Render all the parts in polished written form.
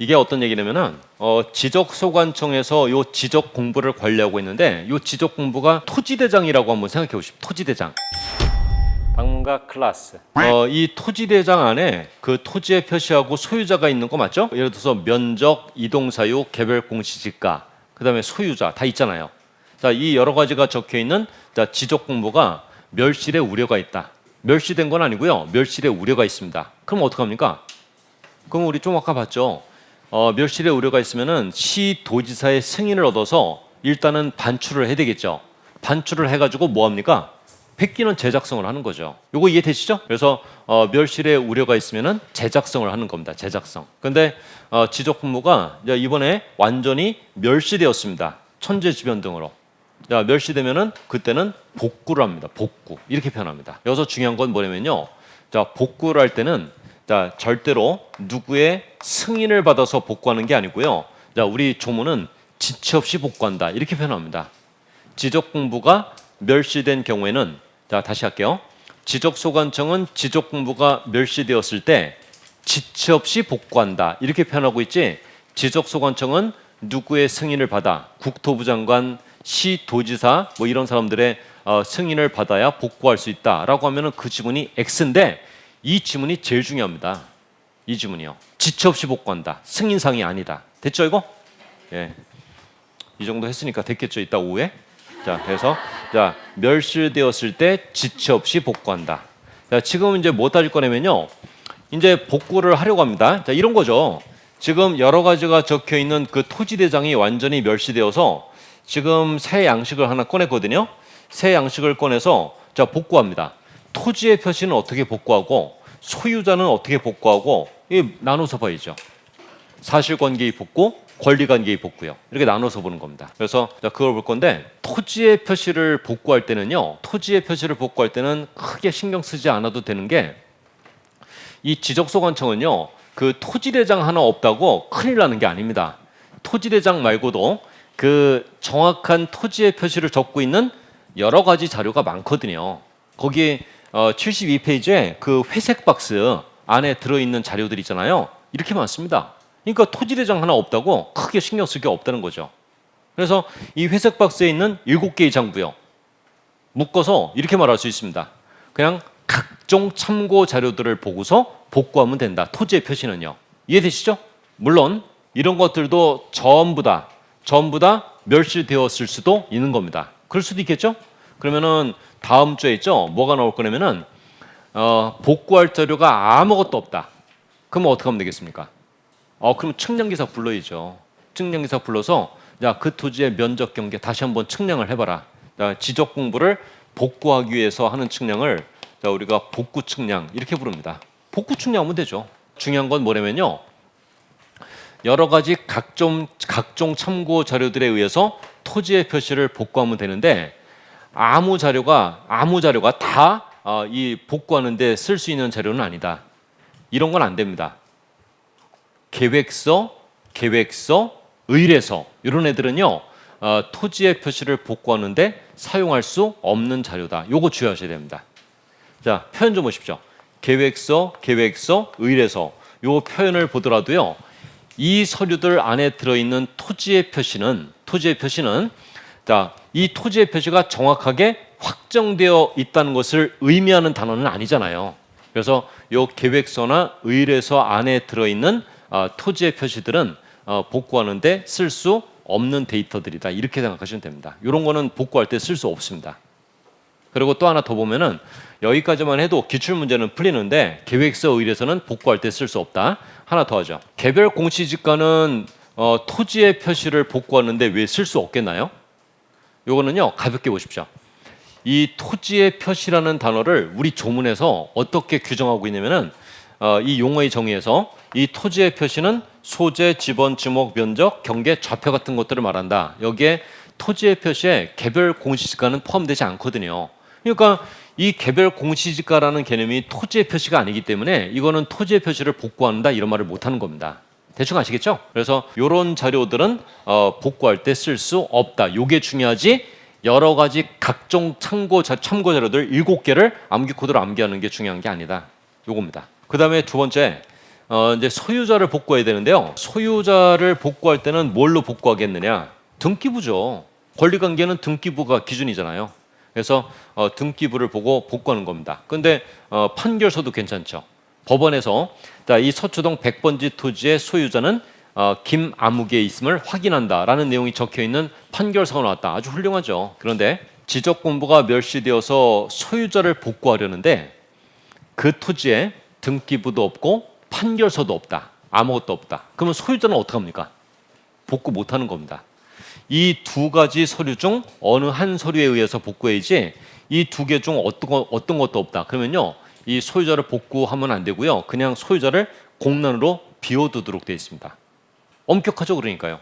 이게 어떤 얘기냐면은 지적소관청에서 요 지적 공부를 관리하고 있는데 요 지적 공부가 토지대장이라고 한번 생각해 보십시오. 토지대장. 방문가 클래스. 이 토지대장 안에 그 토지의 표시하고 소유자가 있는 거 맞죠? 예를 들어서 면적, 이동사유, 개별 공시지가, 그다음에 소유자 다 있잖아요. 자, 이 여러 가지가 적혀 있는 지적 공부가 멸실의 우려가 있다. 멸시된 건 아니고요. 멸실의 우려가 있습니다. 그럼 어떡합니까? 그럼 우리 좀 아까 봤죠. 멸실의 우려가 있으면은 시도지사의 승인을 얻어서 일단은 반출을 해야 되겠죠. 반출을 해가지고 뭐 합니까? 백기는 제작성을 하는 거죠. 요거 이해되시죠? 그래서 멸실의 우려가 있으면은 제작성을 하는 겁니다. 제작성. 근데 지적 공무가 이번에 완전히 멸시되었습니다. 천재지변 등으로. 자, 멸시되면은 그때는 복구를 합니다. 복구. 이렇게 표현합니다. 여기서 중요한 건 뭐냐면요. 자, 복구를 할 때는 자, 절대로 누구의 승인을 받아서 복구하는 게 아니고요. 자, 우리 조문은 지체 없이 복구한다. 이렇게 표현합니다. 지적 공부가 멸시된 경우에는 자, 다시 할게요. 지적소관청은 지적 공부가 멸시되었을 때 지체 없이 복구한다. 이렇게 표현하고 있지. 지적소관청은 누구의 승인을 받아 국토부 장관, 시도지사 뭐 이런 사람들의 승인을 받아야 복구할 수 있다라고 하면은 그 지문이 X인데 이 지문이 제일 중요합니다. 이 지문이요. 지체 없이 복구한다. 승인상이 아니다. 됐죠 이거? 예. 이 정도 했으니까 됐겠죠 이따 오후에. 자, 그래서 자, 멸실되었을 때 지체 없이 복구한다. 자, 지금 이제 뭐 따질 거냐면요. 이제 복구를 하려고 합니다. 자, 이런 거죠. 지금 여러 가지가 적혀 있는 그 토지대장이 완전히 멸시되어서 지금 새 양식을 하나 꺼냈거든요. 새 양식을 꺼내서 자, 복구합니다. 토지의 표시는 어떻게 복구하고 소유자는 어떻게 복구하고 이 나눠서 봐야죠. 사실관계의 복구, 권리관계의 복구요. 이렇게 나눠서 보는 겁니다. 그래서 자, 그걸 볼 건데 토지의 표시를 복구할 때는요. 토지의 표시를 복구할 때는 크게 신경 쓰지 않아도 되는 게 이 지적소관청은요. 그 토지대장 하나 없다고 큰일 나는 게 아닙니다. 토지대장 말고도 그 정확한 토지의 표시를 적고 있는 여러 가지 자료가 많거든요. 거기에 72페이지에 그 회색 박스 안에 들어있는 자료들 있잖아요. 이렇게 많습니다. 그러니까 토지대장 하나 없다고 크게 신경 쓸 게 없다는 거죠. 그래서 이 회색 박스에 있는 7개의 장부요. 묶어서 이렇게 말할 수 있습니다. 그냥 각종 참고 자료들을 보고서 복구하면 된다. 토지의 표시는요. 이해되시죠? 물론 이런 것들도 전부 다 멸실되었을 수도 있는 겁니다. 그럴 수도 있겠죠? 그러면은 다음 주에 있죠. 뭐가 나올 거냐면은 복구할 자료가 아무것도 없다. 그러면 어떻게 하면 되겠습니까? 그럼 측량기사 불러야죠. 측량기사 불러서 야, 그 토지의 면적 경계 다시 한번 측량을 해봐라. 자, 지적 공부를 복구하기 위해서 하는 측량을 자, 우리가 복구 측량 이렇게 부릅니다. 복구 측량하면 되죠. 중요한 건 뭐냐면요. 여러 가지 각종 참고 자료들에 의해서 토지의 표시를 복구하면 되는데 아무 자료가 다 이 복구하는데 쓸 수 있는 자료는 아니다. 이런 건 안 됩니다. 계획서, 의뢰서 이런 애들은요 토지의 표시를 복구하는데 사용할 수 없는 자료다. 요거 주의하셔야 됩니다. 자, 표현 좀 보십시오. 계획서, 의뢰서 요 표현을 보더라도요 이 서류들 안에 들어있는 토지의 표시는 자, 이 토지의 표시가 정확하게 확정되어 있다는 것을 의미하는 단어는 아니잖아요. 그래서 요 계획서나 의뢰서 안에 들어있는 토지의 표시들은 복구하는데 쓸 수 없는 데이터들이다. 이렇게 생각하시면 됩니다. 이런 거는 복구할 때 쓸 수 없습니다. 그리고 또 하나 더 보면은 여기까지만 해도 기출문제는 풀리는데 계획서, 의뢰서는 복구할 때 쓸 수 없다. 하나 더 하죠. 개별 공시지가는 토지의 표시를 복구하는데 왜 쓸 수 없겠나요? 요거는요 가볍게 보십시오. 이 토지의 표시라는 단어를 우리 조문에서 어떻게 규정하고 있냐면은 이 용어의 정의에서 이 토지의 표시는 소재, 지번, 지목, 면적, 경계, 좌표 같은 것들을 말한다. 여기에 토지의 표시에 개별 공시지가는 포함되지 않거든요. 그러니까 이 개별 공시지가라는 개념이 토지의 표시가 아니기 때문에 이거는 토지의 표시를 복구한다 이런 말을 못하는 겁니다. 대충 아시겠죠? 그래서 이런 자료들은 복구할 때 쓸 수 없다. 요게 중요하지. 여러 가지 각종 참고 자료들 7개를 암기 코드로 암기하는 게 중요한 게 아니다. 요겁니다. 그 다음에 두 번째 이제 소유자를 복구해야 되는데요. 소유자를 복구할 때는 뭘로 복구하겠느냐? 등기부죠. 권리관계는 등기부가 기준이잖아요. 그래서 등기부를 보고 복구하는 겁니다. 근데 판결서도 괜찮죠. 법원에서 이 서초동 100번지 토지의 소유자는 김아무개에 있음을 확인한다라는 내용이 적혀있는 판결서가 나왔다. 아주 훌륭하죠. 그런데 지적공부가 멸시되어서 소유자를 복구하려는데 그 토지에 등기부도 없고 판결서도 없다. 아무것도 없다. 그러면 소유자는 어떡합니까? 복구 못하는 겁니다. 이 두 가지 서류 중 어느 한 서류에 의해서 복구해야지 이 두 개 중 어떤 것도 없다. 그러면요. 이 소유자를 복구하면 안 되고요. 그냥 소유자를 공란으로 비워두도록 되어 있습니다. 엄격하죠. 그러니까요.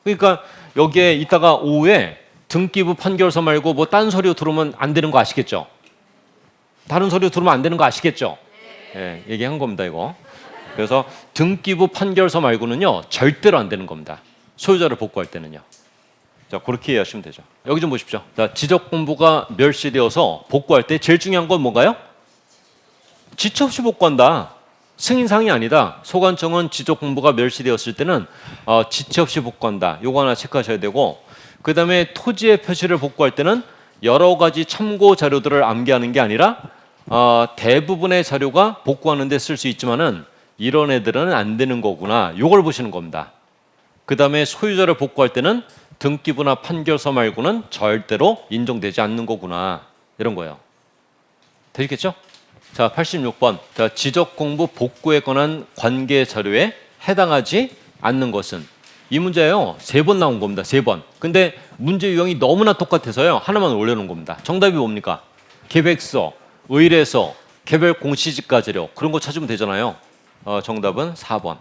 그러니까 여기에 이따가 오후에 등기부 판결서 말고 뭐 딴 서류 들어오면 안 되는 거 아시겠죠? 다른 서류 들어오면 안 되는 거 아시겠죠? 예, 얘기한 겁니다, 이거. 그래서 등기부 판결서 말고는요, 절대로 안 되는 겁니다. 소유자를 복구할 때는요. 자, 그렇게 이해하시면 되죠. 여기 좀 보십시오. 자, 지적공부가 멸시되어서 복구할 때 제일 중요한 건 뭔가요? 지체 없이 복구한다. 승인사항이 아니다. 소관청은 지적공부가 멸시되었을 때는 지체 없이 복구한다. 요거 하나 체크하셔야 되고, 그 다음에 토지의 표시를 복구할 때는 여러 가지 참고 자료들을 암기하는 게 아니라 대부분의 자료가 복구하는 데 쓸 수 있지만은 이런 애들은 안 되는 거구나. 요걸 보시는 겁니다. 그 다음에 소유자를 복구할 때는 등기부나 판결서 말고는 절대로 인정되지 않는 거구나. 이런 거예요. 되겠죠? 자, 86번. 자, 지적공부 복구에 관한 관계 자료에 해당하지 않는 것은 이 문제예요. 3번 나온 겁니다. 3번. 근데 문제 유형이 너무나 똑같아서요. 하나만 올려놓은 겁니다. 정답이 뭡니까? 계획서, 의뢰서, 개별 공시지가 자료 그런 거 찾으면 되잖아요. 정답은 4번.